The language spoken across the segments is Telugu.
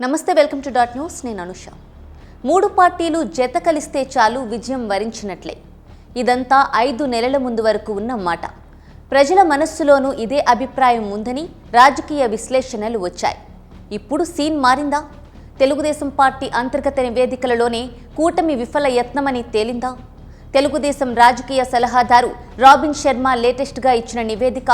నమస్తే, వెల్కమ్ టు డాట్ న్యూస్. నేను అనుష. మూడు పార్టీలు జత కలిస్తే చాలు విజయం వరించినట్లే. ఇదంతా 5 నెలల ముందు వరకు ఉన్న మాట. ప్రజల మనస్సులోనూ ఇదే అభిప్రాయం ఉందని రాజకీయ విశ్లేషణలు వచ్చాయి. ఇప్పుడు సీన్ మారిందా? తెలుగుదేశం పార్టీ అంతర్గత నివేదికలలోనే కూటమి విఫల యత్నమని తేలిందా? తెలుగుదేశం రాజకీయ సలహాదారు రాబిన్ శర్మ లేటెస్ట్గా ఇచ్చిన నివేదిక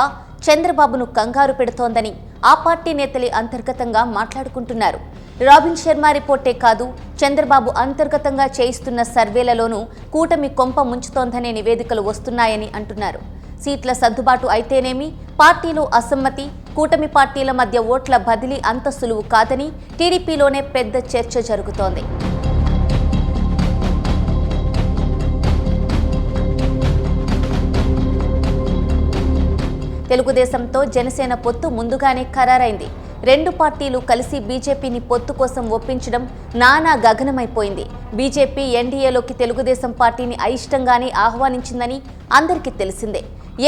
చంద్రబాబును కంగారు పెడుతోందని ఆ పార్టీ నేతలే అంతర్గతంగా మాట్లాడుకుంటున్నారు. రాబిన్ శర్మ రిపోర్టే కాదు, చంద్రబాబు అంతర్గతంగా చేయిస్తున్న సర్వేలలోనూ కూటమి కొంప ముంచుతోందనే నివేదికలు వస్తున్నాయని అంటున్నారు. సీట్ల సర్దుబాటు అయితేనేమి, పార్టీలో అసమ్మతి, కూటమి పార్టీల మధ్య ఓట్ల బదిలీ అంత సులువు కాదని టీడీపీలోనే పెద్ద చర్చ జరుగుతోంది. తెలుగుదేశంతో జనసేన పొత్తు ముందుగానే ఖరారైంది. రెండు పార్టీలు కలిసి బీజేపీని పొత్తు కోసం ఒప్పించడం నానా గగనమైపోయింది. బీజేపీ ఎన్డీఏలోకి తెలుగుదేశం పార్టీని అయిష్టంగానే ఆహ్వానించిందని అందరికీ తెలిసిందే.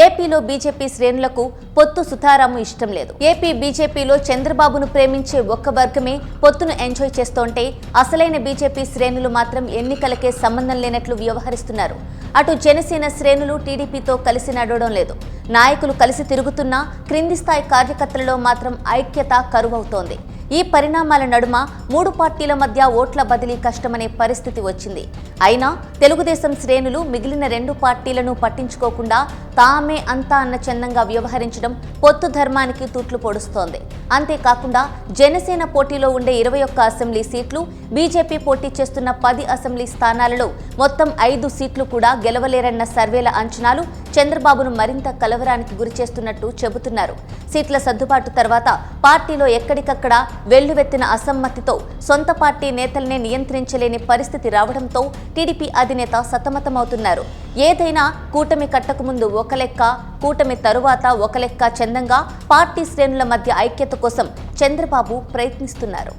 ఏపీలో బీజేపీ శ్రేణులకు పొత్తు సుతారాము ఇష్టం లేదు. ఏపీ బీజేపీలో చంద్రబాబును ప్రేమించే ఒక్క వర్గమే పొత్తును ఎంజాయ్ చేస్తోంటే, అసలైన బీజేపీ శ్రేణులు మాత్రం ఎన్నికలకే సంబంధం లేనట్లు వ్యవహరిస్తున్నారు. అటు జనసేన శ్రేణులు టీడీపీతో కలిసి నడవడం లేదు. నాయకులు కలిసి తిరుగుతున్నా క్రింది స్థాయి కార్యకర్తలలో మాత్రం ఐక్యత కరువవుతోంది. ఈ పరిణామాల నడుమ మూడు పార్టీల మధ్య ఓట్ల బదిలీ కష్టమనే పరిస్థితి వచ్చింది. అయినా తెలుగుదేశం శ్రేణులు మిగిలిన రెండు పార్టీలను పట్టించుకోకుండా తామే అంతా అన్న చందంగా వ్యవహరించడం పొత్తు ధర్మానికి తూట్లు పొడుస్తోంది. అంతేకాకుండా జనసేన పోటీలో ఉండే 21 అసెంబ్లీ సీట్లు, బీజేపీ పోటీ చేస్తున్న 10 అసెంబ్లీ స్థానాలలో మొత్తం 5 సీట్లు కూడా గెలవలేరన్న సర్వేల అంచనాలు చంద్రబాబును మరింత కలవరానికి గురిచేస్తున్నట్టు చెబుతున్నారు. సీట్ల సర్దుబాటు తర్వాత పార్టీలో ఎక్కడికక్కడ వెల్లువెత్తిన అసమ్మతితో సొంత పార్టీ నేతల్నే నియంత్రించలేని పరిస్థితి రావడంతో టీడీపీ అధినేత సతమతమవుతున్నారు. ఏదైనా కూటమి కట్టకముందు ఒక లెక్క, కూటమి తరువాత ఒక లెక్క చందంగా పార్టీ శ్రేణుల మధ్య ఐక్యత కోసం చంద్రబాబు ప్రయత్నిస్తున్నారు.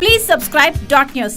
Please subscribe Dot News.